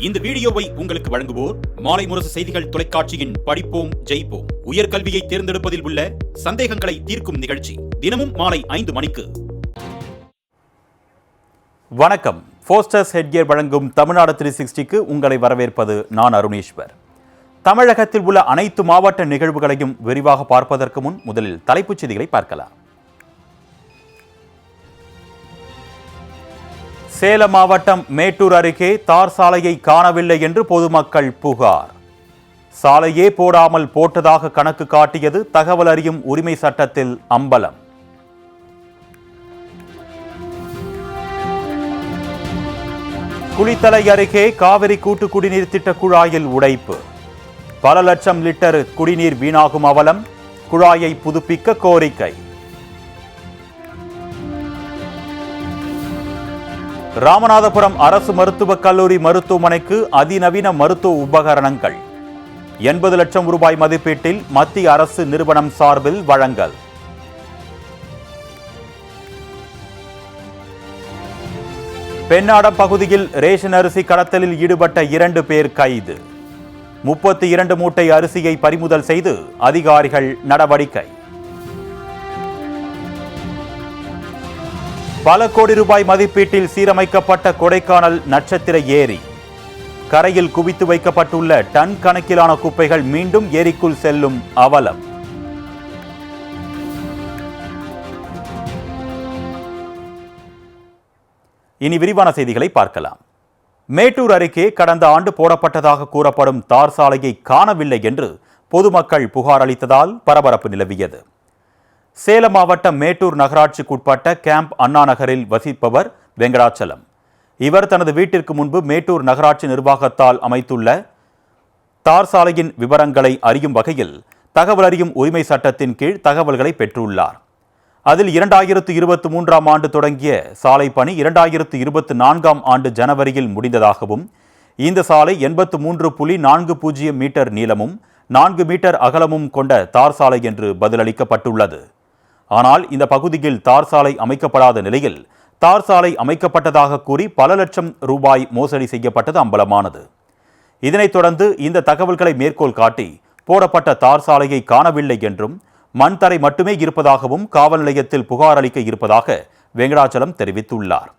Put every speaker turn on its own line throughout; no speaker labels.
இந்த வீடியோவை உங்களுக்கு வழங்குவோர் மாலை முரசு செய்திகள் தொலைக்காட்சியின் படிப்போம் ஜெயிப்போம் உயர்கல்வியை தேர்ந்தெடுப்பதில் உள்ள சந்தேகங்களை தீர்க்கும் நிகழ்ச்சி தினமும் மாலை 5 மணிக்கு.
வணக்கம். போஸ்டர்ஸ் ஹெட்கியர் வழங்கும் தமிழ்நாடு 360க்கு உங்களை வரவேற்பது நான் அருணேஸ்வர். தமிழகத்தில் உள்ள அனைத்து மாவட்ட நிகழ்வுகளையும் விரிவாக பார்ப்பதற்கு முன் முதலில் தலைப்புச் செய்திகளை பார்க்கலாம். சேலம் மாவட்டம் மேட்டூர் அருகே தார் சாலையை காணவில்லை என்று பொதுமக்கள் புகார். சாலையே போடாமல் போட்டதாக கணக்கு காட்டியது தகவல் அறியும் உரிமை சட்டத்தில் அம்பலம். குளித்தலை அருகே காவிரி கூட்டு குடிநீர் திட்ட குழாயில் உடைப்பு. பல லட்சம் லிட்டர் குடிநீர் வீணாகும் அவலம். குழாயை புதுப்பிக்க கோரிக்கை. ராமநாதபுரம் அரசு மருத்துவக் கல்லூரி மருத்துவமனைக்கு அதிநவீன மருத்துவ உபகரணங்கள் 80 லட்சம் ரூபாய் மதிப்பீட்டில் மத்திய அரசு நிறுவனம் சார்பில் வழங்கல். பெண்ணாடம் பகுதியில் ரேஷன் அரிசி கடத்தலில் ஈடுபட்ட 2 பேர் கைது. 32 மூட்டை அரிசியை பறிமுதல் செய்து அதிகாரிகள் நடவடிக்கை. பல கோடி ரூபாய் மதிப்பீட்டில் சீரமைக்கப்பட்ட கொடைக்கானல் நட்சத்திர ஏரி. கரையில் குவித்து வைக்கப்பட்டுள்ள டன் கணக்கிலான குப்பைகள் மீண்டும் ஏரிக்குள் செல்லும் அவலம். இனி விரிவான செய்திகளை பார்க்கலாம். மேட்டூர் அருகே கடந்த ஆண்டு போடப்பட்டதாக கூறப்படும் தார் சாலையை காணவில்லை என்று பொதுமக்கள் புகார் அளித்ததால் பரபரப்பு நிலவியது. சேலம் மாவட்டம் மேட்டூர் நகராட்சிக்குட்பட்ட கேம்ப் அண்ணா நகரில் வசிப்பவர் வெங்கடாச்சலம். இவர் தனது வீட்டிற்கு முன்பு மேட்டூர் நகராட்சி நிர்வாகத்தால் அமைத்துள்ள தார் சாலையின் விவரங்களை அறியும் வகையில் தகவல் அறியும் உரிமை சட்டத்தின் கீழ் தகவல்களை பெற்றுள்ளார். அதில் 2023ஆம் ஆண்டு தொடங்கிய சாலை பணி 2024ஆம் ஆண்டு ஜனவரியில் முடிந்ததாகவும் இந்த சாலை 83.40 மீட்டர் நீளமும் 4 மீட்டர் அகலமும் கொண்ட தார் சாலை என்று பதிலளிக்கப்பட்டுள்ளது. ஆனால் இந்த பகுதியில் தார் சாலை அமைக்கப்படாத நிலையில் தார் சாலை அமைக்கப்பட்டதாக கூறி பல லட்சம் ரூபாய் மோசடி செய்யப்பட்டது அம்பலமானது. இதனைத் தொடர்ந்து இந்த தகவல்களை மேற்கோள் காட்டி போடப்பட்ட தார் சாலையை காணவில்லை என்றும் மண் தரை மட்டுமே இருப்பதாகவும் காவல் நிலையத்தில் புகார் அளிக்க இருப்பதாக வெங்கடாச்சலம் தெரிவித்துள்ளார்.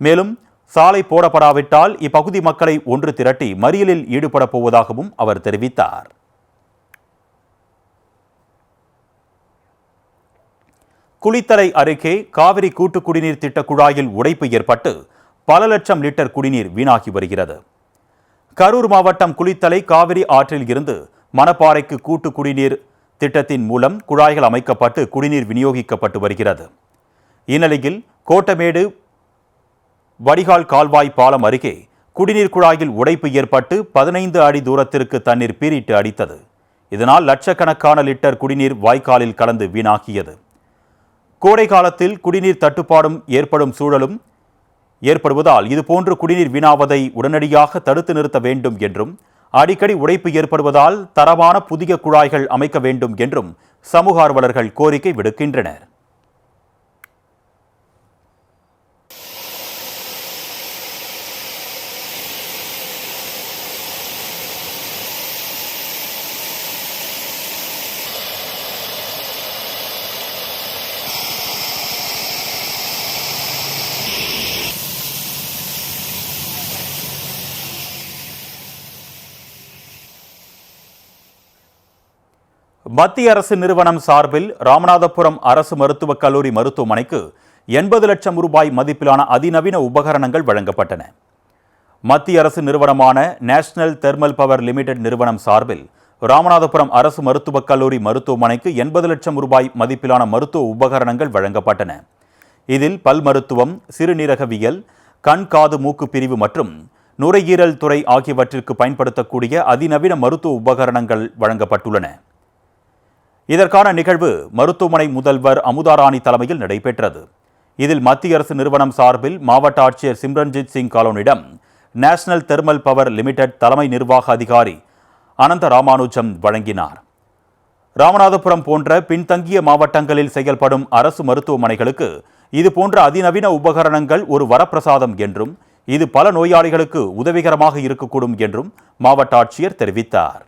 மேலும் சாலை போடப்படாவிட்டால் இப்பகுதி மக்களை ஒன்று திரட்டி மறியலில் ஈடுபட போவதாகவும் அவர் தெரிவித்தார். குளித்தலை அருகே காவிரி கூட்டு குடிநீர் திட்ட குழாயில் உடைப்பு ஏற்பட்டு பல லட்சம் லிட்டர் குடிநீர் வீணாகி வருகிறது. கரூர் மாவட்டம் குளித்தலை காவிரி ஆற்றில் இருந்து மணப்பாறைக்கு கூட்டு குடிநீர் திட்டத்தின் மூலம் குழாய்கள் அமைக்கப்பட்டு குடிநீர் விநியோகிக்கப்பட்டு வருகிறது. இந்நிலையில் கோட்டமேடு வடிகால் கால்வாய் பாலம் அருகே குடிநீர் குழாயில் உடைப்பு ஏற்பட்டு 15 அடி தூரத்திற்கு தண்ணீர் பீரிட்டு அடித்தது. இதனால் லட்சக்கணக்கான லிட்டர் குடிநீர் வாய்க்காலில் கலந்து வீணாகியது. கோடை காலத்தில் குடிநீர் தட்டுப்பாடும் ஏற்படும் சூழலும் ஏற்படுவதால் இதுபோன்று குடிநீர் வீணாவதை உடனடியாக தடுத்து நிறுத்த வேண்டும் என்றும் அடிக்கடி உடைப்பு ஏற்படுவதால் தரமான புதிய குழாய்கள் அமைக்க வேண்டும் என்றும் சமூக ஆர்வலர்கள் கோரிக்கை விடுக்கின்றனர். மத்திய அரசு நிறுவனம் சார்பில் ராமநாதபுரம் அரசு மருத்துவக் கல்லூரி மருத்துவமனைக்கு 80 லட்சம் ரூபாய் மதிப்பிலான அதிநவீன உபகரணங்கள் வழங்கப்பட்டன. மத்திய அரசு நிறுவனமான நேஷனல் தெர்மல் பவர் லிமிடெட் நிறுவனம் சார்பில் ராமநாதபுரம் அரசு மருத்துவக் கல்லூரி மருத்துவமனைக்கு 80 லட்சம் ரூபாய் மதிப்பிலான மருத்துவ உபகரணங்கள் வழங்கப்பட்டன. இதில் பல் மருத்துவம், சிறுநீரகவியல், கண் காது மூக்கு பிரிவு மற்றும் நுரையீரல் துறை ஆகியவற்றிற்கு பயன்படுத்தக்கூடிய அதிநவீன மருத்துவ உபகரணங்கள் வழங்கப்பட்டுள்ளன. இதற்கான நிகழ்வு மருத்துவமனை முதல்வர் அமுதாராணி தலைமையில் நடைபெற்றது. இதில் மத்திய அரசு நிறுவனம் சார்பில் மாவட்ட ஆட்சியர் சிம்ரன்ஜித் சிங் காலோனிடம் நேஷனல் தெர்மல் பவர் லிமிடெட் தலைமை நிர்வாக அதிகாரி அனந்த ராமானுஜம் வழங்கினார். ராமநாதபுரம் போன்ற பின்தங்கிய மாவட்டங்களில் செயல்படும் அரசு மருத்துவமனைகளுக்கு இதுபோன்ற அதிநவீன உபகரணங்கள் ஒரு வரப்பிரசாதம் என்றும் இது பல நோயாளிகளுக்கு உதவிகரமாக இருக்கக்கூடும் என்றும் மாவட்ட ஆட்சியர் தெரிவித்தார்.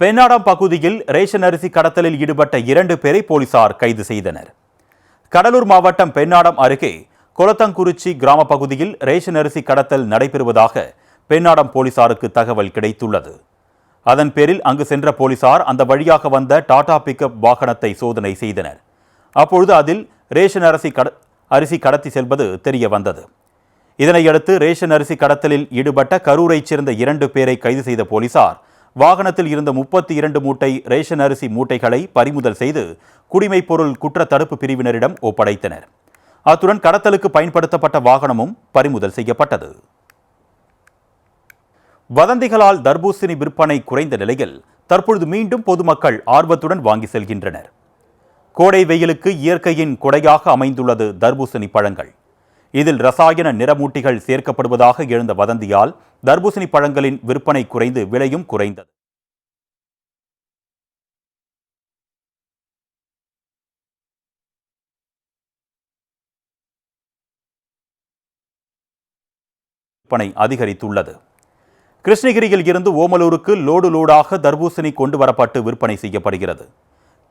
பெண்ணாடம் பகுதியில் ரேஷன் அரிசி கடத்தலில் ஈடுபட்ட 2 பேரை போலீசார் கைது செய்தனர். கடலூர் மாவட்டம் பெண்ணாடம் அருகே கொளத்தங்குறிச்சி கிராம பகுதியில் ரேஷன் அரிசி கடத்தல் நடைபெறுவதாக பெண்ணாடம் போலீசாருக்கு தகவல் கிடைத்துள்ளது. அதன் பேரில் அங்கு சென்ற போலீசார் அந்த வழியாக வந்த டாடா பிக்கப் வாகனத்தை சோதனை செய்தனர். அப்பொழுது அதில் ரேஷன் அரிசி கடத்தி செல்வது தெரிய வந்தது. இதனையடுத்து ரேஷன் அரிசி கடத்தலில் ஈடுபட்ட கரூரைச் சேர்ந்த 2 பேரை கைது செய்த போலீசார் வாகனத்தில் இருந்த 32 மூட்டை ரேஷன் அரிசி மூட்டைகளை பறிமுதல் செய்து குடிமைப் பொருள் குற்ற தடுப்பு பிரிவினரிடம் ஒப்படைத்தனர். அத்துடன் கடத்தலுக்கு பயன்படுத்தப்பட்ட வாகனமும் பறிமுதல் செய்யப்பட்டது. வதந்திகளால் தர்பூசணி விற்பனை குறைந்த நிலையில் தற்பொழுது மீண்டும் பொதுமக்கள் ஆர்வத்துடன் வாங்கி செல்கின்றனர். கோடை வெயிலுக்கு இயற்கையின் கொடையாக அமைந்துள்ளது தர்பூசணி பழங்கள். இதில் ரசாயன நிறமூட்டிகள் சேர்க்கப்படுவதாக எழுந்த வதந்தியால் தர்பூசணி பழங்களின் விற்பனை குறைந்து விலையும் குறைந்தது. விற்பனை அதிகரித்துள்ளது. கிருஷ்ணகிரியில் இருந்து ஓமலூருக்கு லோடாக தர்பூசணி கொண்டு வரப்பட்டு விற்பனை செய்யப்படுகிறது.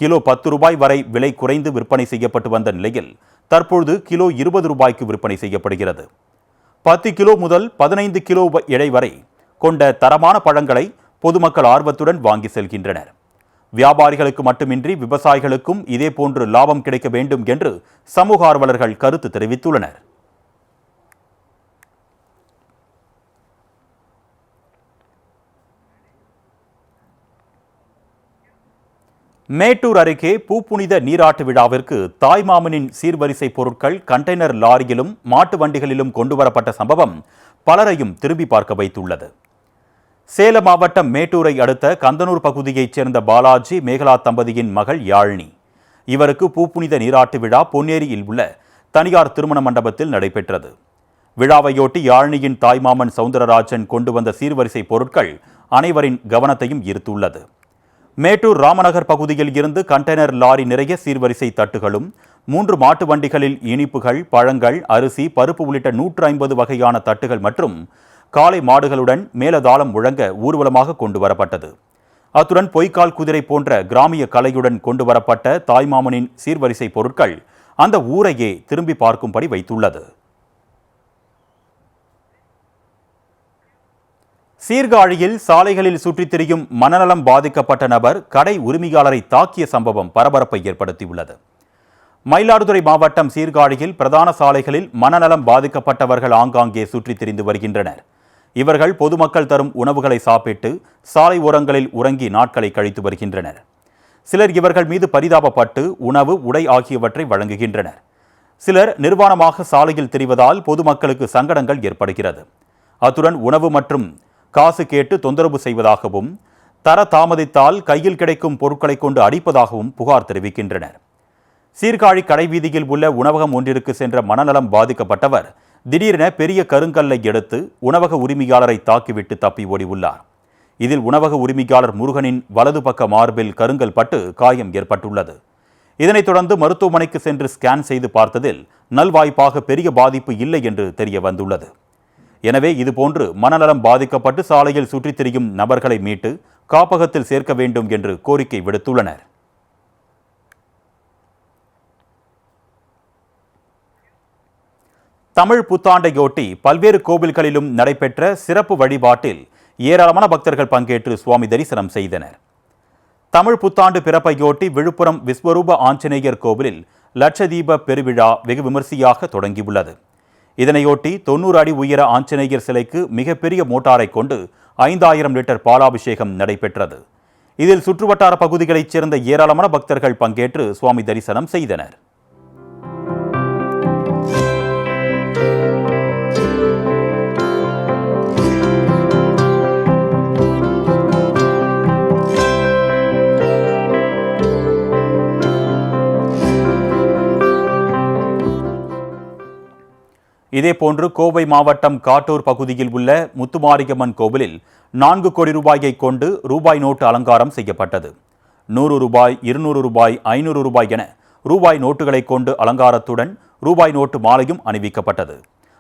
கிலோ 10 ரூபாய் வரை விலை குறைந்து விற்பனை செய்யப்பட்டு வந்த நிலையில் தற்பொழுது கிலோ 20 ரூபாய்க்கு விற்பனை செய்யப்படுகிறது. 10 கிலோ முதல் 15 கிலோ எடை வரை கொண்ட தரமான பழங்களை பொதுமக்கள் ஆர்வத்துடன் வாங்கி செல்கின்றனர். வியாபாரிகளுக்கு மட்டுமின்றி விவசாயிகளுக்கும் இதேபோன்று லாபம் கிடைக்க வேண்டும் என்று சமூக ஆர்வலர்கள் கருத்து தெரிவித்துள்ளனர். மேட்டூர் அருகே பூப்புனித நீராட்டு விழாவிற்கு தாய்மாமனின் சீர்வரிசை பொருட்கள் கண்டெய்னர் லாரியிலும் மாட்டு வண்டிகளிலும் கொண்டுவரப்பட்ட சம்பவம் பலரையும் திரும்பி பார்க்க வைத்துள்ளது. சேலம் மாவட்டம் மேட்டூரை அடுத்த கந்தனூர் பகுதியைச் சேர்ந்த பாலாஜி மேகலா தம்பதியின் மகள் யாழினி. இவருக்கு பூப்புனித நீராட்டு விழா பொன்னேரியில் உள்ள தனியார் திருமண மண்டபத்தில் நடைபெற்றது. விழாவையொட்டி யாழினியின் தாய்மாமன் சவுந்தரராஜன் கொண்டு வந்த சீர்வரிசை பொருட்கள் அனைவரின் கவனத்தையும் ஈர்த்துள்ளது. மேட்டூர் ராமநகர் பகுதியில் இருந்து கண்டெய்னர் லாரி நிறைய சீர்வரிசை தட்டுகளும் 3 மாட்டு வண்டிகளில் இனிப்புகள், பழங்கள், அரிசி, பருப்பு உள்ளிட்ட 150 வகையான தட்டுகள் மற்றும் காளை மாடுகளுடன் மேலதாளம் முழங்க ஊர்வலமாக கொண்டு வரப்பட்டது. அத்துடன் பொய்க்கால் குதிரை போன்ற கிராமிய கலையுடன் கொண்டு வரப்பட்ட தாய்மாமனின் சீர்வரிசை பொருட்கள் அந்த ஊரையே திரும்பி பார்க்கும்படி வைத்துள்ளது. சீர்காழியில் சாலைகளில் சுற்றித் திரியும் மனநலம் பாதிக்கப்பட்ட நபர் கடை உரிமையாளரை தாக்கிய சம்பவம் பரபரப்பை ஏற்படுத்தியுள்ளது. மயிலாடுதுறை மாவட்டம் சீர்காழியில் பிரதான சாலைகளில் மனநலம் பாதிக்கப்பட்டவர்கள் ஆங்காங்கே சுற்றித் திரிந்து வருகின்றனர். இவர்கள் பொதுமக்கள் தரும் உணவுகளை சாப்பிட்டு சாலை ஓரங்களில் உறங்கி நாட்களை கழித்து வருகின்றனர். சிலர் இவர்கள் மீது பரிதாபப்பட்டு உணவு, உடை ஆகியவற்றை வழங்குகின்றனர். சிலர் நிர்வாணமாக சாலையில் திரிவதால் பொதுமக்களுக்கு சங்கடங்கள் ஏற்படுகிறது. அத்துடன் உணவு மற்றும் காசு கேட்டு தொந்தரவு செய்வதாகவும், தர தாமதித்தால் கையில் கிடைக்கும் பொருட்களை கொண்டு அடிப்பதாகவும் புகார் தெரிவிக்கின்றனர். சீர்காழி கடைவீதியில் உள்ள உணவகம் ஒன்றிற்கு சென்ற மனநலம் பாதிக்கப்பட்டவர் திடீரென பெரிய கருங்கல்லை எடுத்து உணவக உரிமையாளரை தாக்கிவிட்டு தப்பி ஓடி உள்ளார். இதில் உணவக உரிமையாளர் முருகனின் வலது பக்க மார்பில் கருங்கல் பட்டு காயம் ஏற்பட்டுள்ளது. இதனைத் தொடர்ந்து மருத்துவமனைக்கு சென்று ஸ்கேன் செய்து பார்த்ததில் நல்வாய்ப்பாக பெரிய பாதிப்பு இல்லை என்று தெரிய வந்துள்ளது. எனவே இதுபோன்று மனநலம் பாதிக்கப்பட்டு சாலையில் சுற்றித் திரியும் நபர்களை மீட்டு காப்பகத்தில் சேர்க்க வேண்டும் என்று கோரிக்கை விடுத்துள்ளனர். தமிழ் புத்தாண்டையொட்டி பல்வேறு கோவில்களிலும் நடைபெற்ற சிறப்பு வழிபாட்டில் ஏராளமான பக்தர்கள் பங்கேற்று சுவாமி தரிசனம் செய்தனர். தமிழ் புத்தாண்டு பிறப்பையொட்டி விழுப்புரம் விஸ்வரூப ஆஞ்சநேயர் கோவிலில் லட்சதீப பெருவிழா வெகு விமர்சையாக தொடங்கியுள்ளது. இதனையொட்டி 90 அடி உயர ஆஞ்சநேயர் சிலைக்கு மிகப்பெரிய மோட்டாரை கொண்டு 5000 லிட்டர் பாலாபிஷேகம் நடைபெற்றது. இதில் சுற்றுவட்டார பகுதிகளைச் சேர்ந்த ஏராளமான பக்தர்கள் பங்கேற்று சுவாமி தரிசனம் செய்தனர். இதேபோன்று கோவை மாவட்டம் காட்டூர் பகுதியில் உள்ள முத்துமாரியம்மன் கோவிலில் 4 கோடி ரூபாயை கொண்டு ரூபாய் நோட்டு அலங்காரம் செய்யப்பட்டது. 100 ரூபாய், 200 ரூபாய், 500 ரூபாய் என ரூபாய் நோட்டுகளை கொண்டு அலங்காரத்துடன் ரூபாய் நோட்டு மாலையும் அணிவிக்கப்பட்டது.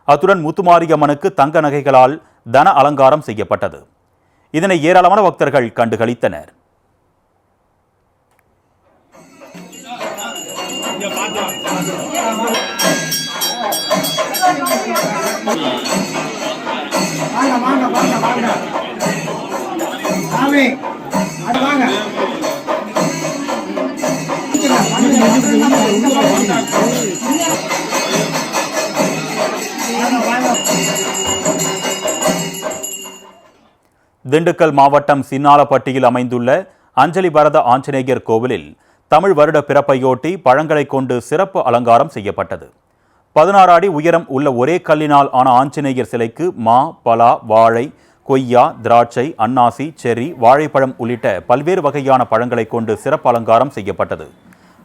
அத்துடன் முத்துமாரியம்மனுக்கு தங்க நகைகளால் தன அலங்காரம் செய்யப்பட்டது. இதனை ஏராளமான பக்தர்கள் கண்டுகளித்தனர். திண்டுக்கல் மாவட்டம் சின்னாலப்பட்டியில் அமைந்துள்ள அஞ்சலி பரத ஆஞ்சநேயர் கோவிலில் தமிழ் வருட பிறப்பையொட்டி பழங்களை கொண்டு சிறப்பு அலங்காரம் செய்யப்பட்டது. 16 அடி உயரம் உள்ள ஒரே கல்லினால் ஆன ஆஞ்சநேயர் சிலைக்கு மா, பலா, வாழை, கொய்யா, திராட்சை, அன்னாசி, செர்ரி, வாழைப்பழம் உள்ளிட்ட பல்வேறு வகையான பழங்களை கொண்டு சிறப்பு அலங்காரம் செய்யப்பட்டது.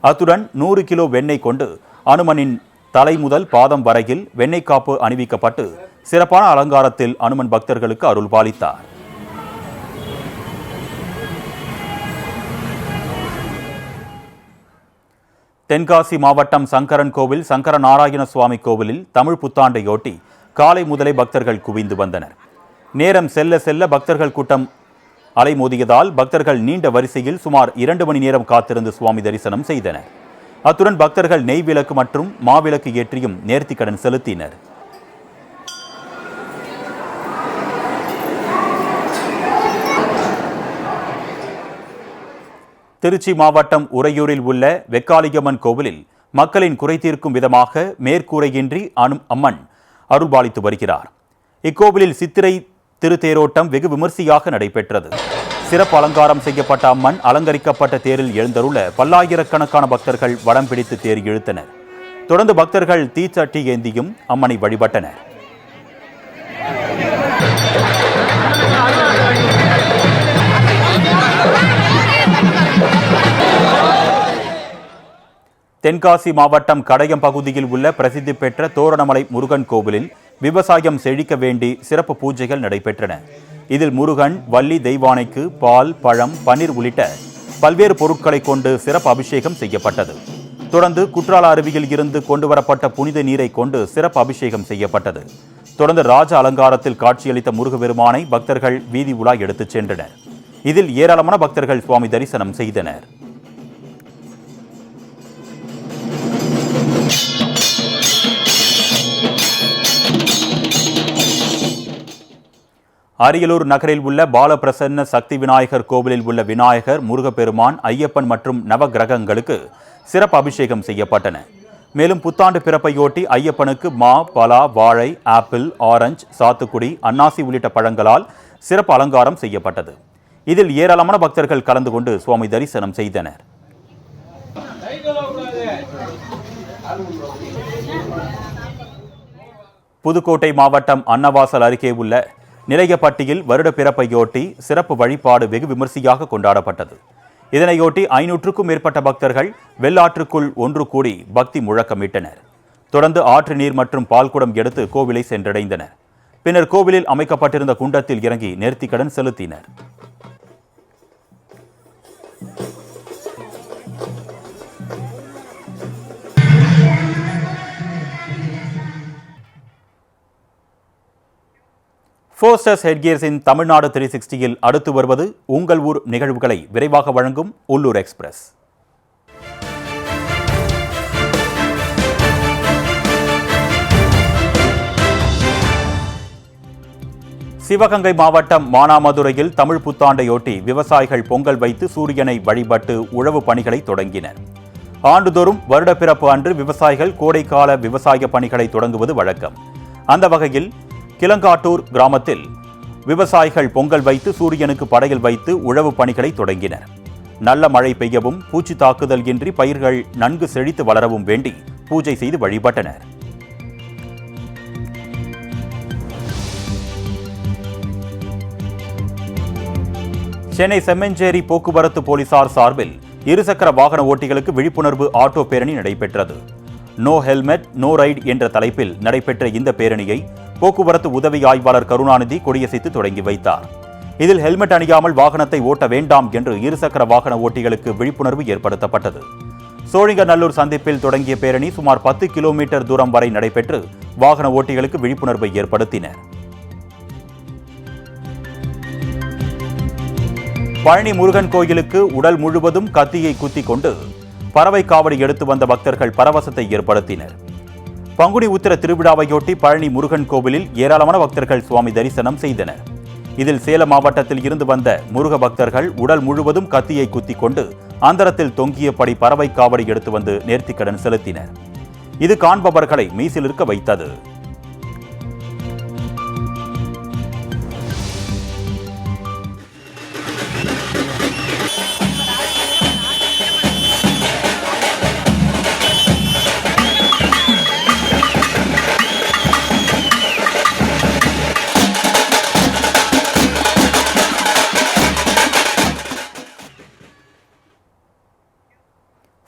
அத்துடன் 100 கிலோ வெண்ணெய் கொண்டு அனுமனின் தலை முதல் பாதம் வரையில் வெண்ணெய் காப்பு அணிவிக்கப்பட்டு சிறப்பான அலங்காரத்தில் அனுமன் பக்தர்களுக்கு அருள் பாலித்தார். தென்காசி மாவட்டம் சங்கரன் கோவில் சங்கர நாராயண சுவாமி கோவிலில் தமிழ் புத்தாண்டையொட்டி காலை முதலே பக்தர்கள் குவிந்து வந்தனர். நேரம் செல்ல செல்ல பக்தர்கள் கூட்டம் அலைமோதியதால் பக்தர்கள் நீண்ட வரிசையில் சுமார் 2 மணி நேரம் காத்திருந்து சுவாமி தரிசனம் செய்தனர். அத்துடன் பக்தர்கள் நெய் விளக்கு மற்றும் மாவிளக்கு ஏற்றியும் நேர்த்திக்கடன் செலுத்தினர். திருச்சி மாவட்டம் உறையூரில் உள்ள வெக்காளியம்மன் கோவிலில் மக்களின் குறை தீர்க்கும் விதமாக மேற்கூரையின்றி அம்மன் அருள்பாலித்து வருகிறார். இக்கோவிலில் சித்திரை திருத்தேரோட்டம் வெகு விமர்சையாக நடைபெற்றது. சிறப்பு அலங்காரம் செய்யப்பட்ட அம்மன் அலங்கரிக்கப்பட்ட தேரில் எழுந்தருள பல்லாயிரக்கணக்கான பக்தர்கள் வடம் பிடித்து தேர் இழுத்தனர். தொடர்ந்து பக்தர்கள் தீச்சட்டி ஏந்தியும் அம்மனை வழிபட்டனர். தென்காசி மாவட்டம் கடையம் பகுதியில் உள்ள பிரசித்தி பெற்ற தோரணமலை முருகன் கோவிலில் விவசாயம் செழிக்க வேண்டி சிறப்பு பூஜைகள் நடைபெற்றன. இதில் முருகன், வள்ளி தெய்வானைக்கு பால், பழம், பன்னீர் உள்ளிட்ட பல்வேறு பொருட்களை கொண்டு சிறப்பு அபிஷேகம் செய்யப்பட்டது. தொடர்ந்து குற்றால அருவியில் இருந்து கொண்டுவரப்பட்ட புனித நீரை கொண்டு சிறப்பு அபிஷேகம் செய்யப்பட்டது. தொடர்ந்து ராஜ அலங்காரத்தில் காட்சியளித்த முருகபெருமானை பக்தர்கள் வீதி உலா எடுத்துச் சென்றனர். இதில் ஏராளமான பக்தர்கள் சுவாமி தரிசனம் செய்தனர். அரியலூர் நகரில் உள்ள பாலபிரசன்ன சக்தி விநாயகர் கோவிலில் உள்ள விநாயகர், முருகப்பெருமான், ஐயப்பன் மற்றும் நவகிரகங்களுக்கு சிறப்பு அபிஷேகம் செய்யப்பட்டன. மேலும் புத்தாண்டு பிறப்பையொட்டி ஐயப்பனுக்கு மா, பலா, வாழை, ஆப்பிள், ஆரஞ்சு, சாத்துக்குடி, அன்னாசி உள்ளிட்ட பழங்களால் சிறப்பு அலங்காரம் செய்யப்பட்டது. இதில் ஏராளமான பக்தர்கள் கலந்து கொண்டு சுவாமி தரிசனம் செய்தனர். புதுக்கோட்டை மாவட்டம் அன்னவாசல் அருகே உள்ள நிலையப்பட்டியில் வருட பிறப்பையொட்டி சிறப்பு வழிபாடு வெகு விமர்சையாக கொண்டாடப்பட்டது. இதனையொட்டி 500க்கும் மேற்பட்ட பக்தர்கள் வெள்ளாற்றுக்குள் ஒன்று கூடி பக்தி முழக்கமிட்டனர். தொடர்ந்து ஆற்று நீர் மற்றும் பால்குடம் எடுத்து கோவிலை சென்றடைந்தனர். பின்னர் கோவிலில் அமைக்கப்பட்டிருந்த குண்டத்தில் இறங்கி நேர்த்திக்கடன் செலுத்தினர். ஃபோர்ஸ்டர்ஸ் ஹெட்கியர்ஸின் தமிழ்நாடு 360யில் அடுத்து வருவது உங்கள் ஊர் நிகழ்வுகளை விரைவாக வழங்கும் உள்ளூர் எக்ஸ்பிரஸ். சிவகங்கை மாவட்டம் மானாமதுரையில் தமிழ் புத்தாண்டையொட்டி விவசாயிகள் பொங்கல் வைத்து சூரியனை வழிபட்டு உழவு பணிகளை தொடங்கினர். ஆண்டுதோறும் வருடப்பிறப்பு அன்று விவசாயிகள் கோடைக்கால விவசாய பணிகளை தொடங்குவது வழக்கம். அந்த வகையில் கிளங்காட்டூர் கிராமத்தில் விவசாயிகள் பொங்கல் வைத்து சூரியனுக்கு படையல் வைத்து உழவு பணிகளை தொடங்கினர். நல்ல மழை பெய்யவும் பூச்சி தாக்குதல் இன்றி பயிர்கள் நன்கு செழித்து வளரவும் வேண்டி பூஜை செய்து வழிபட்டனர். சென்னை செம்மஞ்சேரி போக்குவரத்து போலீசார் சார்பில் இருசக்கர வாகன ஓட்டிகளுக்கு விழிப்புணர்வு ஆட்டோ பேரணி நடைபெற்றது. நோ ஹெல்மெட் நோ ரைட் என்ற தலைப்பில் நடைபெற்ற இந்த பேரணியை போக்குவரத்து உதவி ஆய்வாளர் கருணாநிதி கொடியசைத்து தொடங்கி வைத்தார். இதில் ஹெல்மெட் அணியாமல் வாகனத்தை ஓட்ட வேண்டாம் என்று இருசக்கர வாகன ஓட்டிகளுக்கு விழிப்புணர்வு ஏற்படுத்தப்பட்டது. சோழிங்கநல்லூர் சந்திப்பில் தொடங்கிய பேரணி சுமார் 10 கிலோமீட்டர் தூரம் வரை நடைபெற்று வாகன ஓட்டிகளுக்கு விழிப்புணர்வை ஏற்படுத்தினர். பழனி முருகன் கோயிலுக்கு உடல் முழுவதும் கத்தியை குத்திக் கொண்டு பறவை காவடி எடுத்து வந்த பக்தர்கள் பரவசத்தை ஏற்படுத்தினர். பங்குனி உத்திர திருவிழாவையொட்டி பழனி முருகன் கோவிலில் ஏராளமான பக்தர்கள் சுவாமி தரிசனம் செய்தனர். இதில் சேலம் மாவட்டத்தில் இருந்து வந்த முருக பக்தர்கள் உடல் முழுவதும் கத்தியை குத்திக் கொண்டு அந்தரத்தில் தொங்கியபடி பறவை காவடி எடுத்து வந்து நேர்த்திக்கடன் செலுத்தினர். இது காண்பவர்களை மீசிலிருக்க வைத்தது.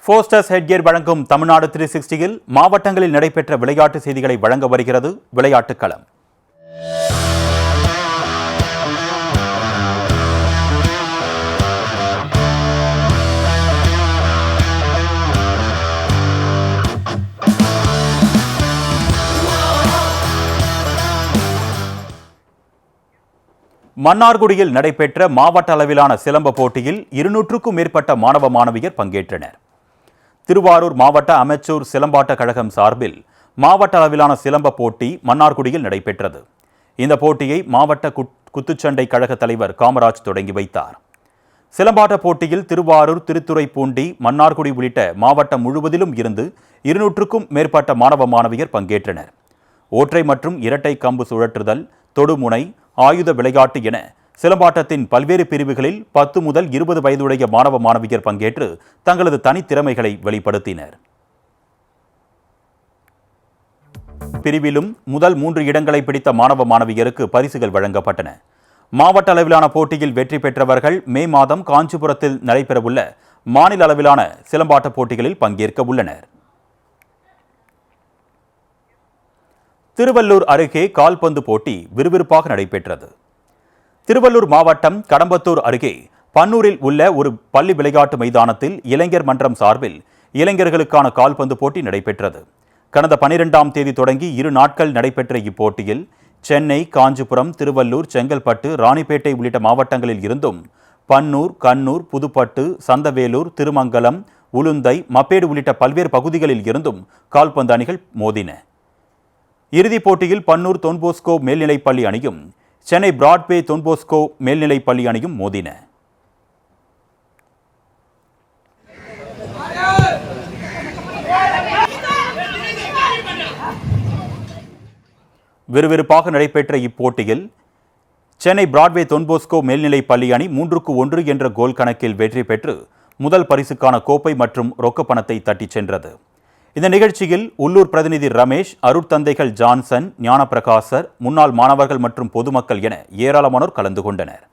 ஃபோஸ்டர்ஸ் ஹெட்கியர் வழங்கும் தமிழ்நாடு 360யில் மாவட்டங்களில் நடைபெற்ற விளையாட்டு செய்திகளை வழங்க வருகிறது விளையாட்டுக் களம். மன்னார்குடியில் நடைபெற்ற மாவட்ட அளவிலான சிலம்ப போட்டியில் 200க்கும் மேற்பட்ட மாணவ மாணவியர் பங்கேற்றனர். திருவாரூர் மாவட்ட அமெச்சூர் சிலம்பாட்ட கழகம் சார்பில் மாவட்ட அளவிலான சிலம்ப போட்டி மன்னார்குடியில் நடைபெற்றது. இந்த போட்டியை மாவட்ட குத்துச்சண்டை கழக தலைவர் காமராஜ் தொடங்கி வைத்தார். சிலம்பாட்ட போட்டியில் திருவாரூர், திருத்துறைப்பூண்டி, மன்னார்குடி உள்ளிட்ட மாவட்டம் முழுவதிலும் இருந்து 200க்கும் மேற்பட்ட மாணவ மாணவியர் பங்கேற்றனர். ஒற்றை மற்றும் இரட்டை கம்பு சுழற்றுதல், தொடுமுனை, ஆயுத விளையாட்டு என சிலம்பாட்டத்தின் பல்வேறு பிரிவுகளில் 10 முதல் 20 வயதுடைய மாணவ மாணவியர் பங்கேற்று தங்களது தனித்திறமைகளை வெளிப்படுத்தினர். பிரிவிலும் முதல் 3 இடங்களை பிடித்த மாணவ மாணவியருக்கு பரிசுகள் வழங்கப்பட்டன. மாவட்ட அளவிலான போட்டியில் வெற்றி பெற்றவர்கள் மே மாதம் காஞ்சிபுரத்தில் நடைபெறவுள்ள மாநில அளவிலான சிலம்பாட்ட போட்டிகளில் பங்கேற்க உள்ளனர். திருவள்ளூர் அருகே கால்பந்து போட்டி விறுவிறுப்பாக நடைபெற்றது. திருவள்ளூர் மாவட்டம் கடம்பத்தூர் அருகே பன்னூரில் உள்ள ஒரு பள்ளி விளையாட்டு மைதானத்தில் இளைஞர் மன்றம் சார்பில் இளைஞர்களுக்கான கால்பந்து போட்டி நடைபெற்றது. கடந்த 12ஆம் தேதி தொடங்கி 2 நாட்கள் நடைபெற்ற இப்போட்டியில் சென்னை, காஞ்சிபுரம், திருவள்ளூர், செங்கல்பட்டு, ராணிப்பேட்டை உள்ளிட்ட மாவட்டங்களில் இருந்தும் பன்னூர், கண்ணூர், புதுப்பட்டு, சந்தவேலூர், திருமங்கலம், உளுந்தை, மப்பேடு உள்ளிட்ட பல்வேறு பகுதிகளில் இருந்தும் கால்பந்து அணிகள் மோதின. இறுதிப் போட்டியில் பன்னூர் தொன்போஸ்கோ மேல்நிலைப்பள்ளி அணியும் சென்னை பிராட்வே தொன்போஸ்கோ மேல்நிலைப்பள்ளி அணியும் மோதின. விறுவிறுப்பாக நடைபெற்ற இப்போட்டியில் சென்னை பிராட்வே தொன்போஸ்கோ மேல்நிலைப்பள்ளி அணி 3-1 என்ற கோல் கணக்கில் வெற்றி பெற்று முதல் பரிசுக்கான கோப்பை மற்றும் ரொக்கப்பணத்தை தட்டிச் சென்றது. இந்த நிகழ்ச்சியில் உள்ளூர் பிரதிநிதி ரமேஷ், அருட்தந்தைகள் ஜான்சன், ஞானப்பிரகாசர், முன்னாள் மாணவர்கள் மற்றும் பொதுமக்கள் என ஏராளமானோர் கலந்து கொண்டனர்.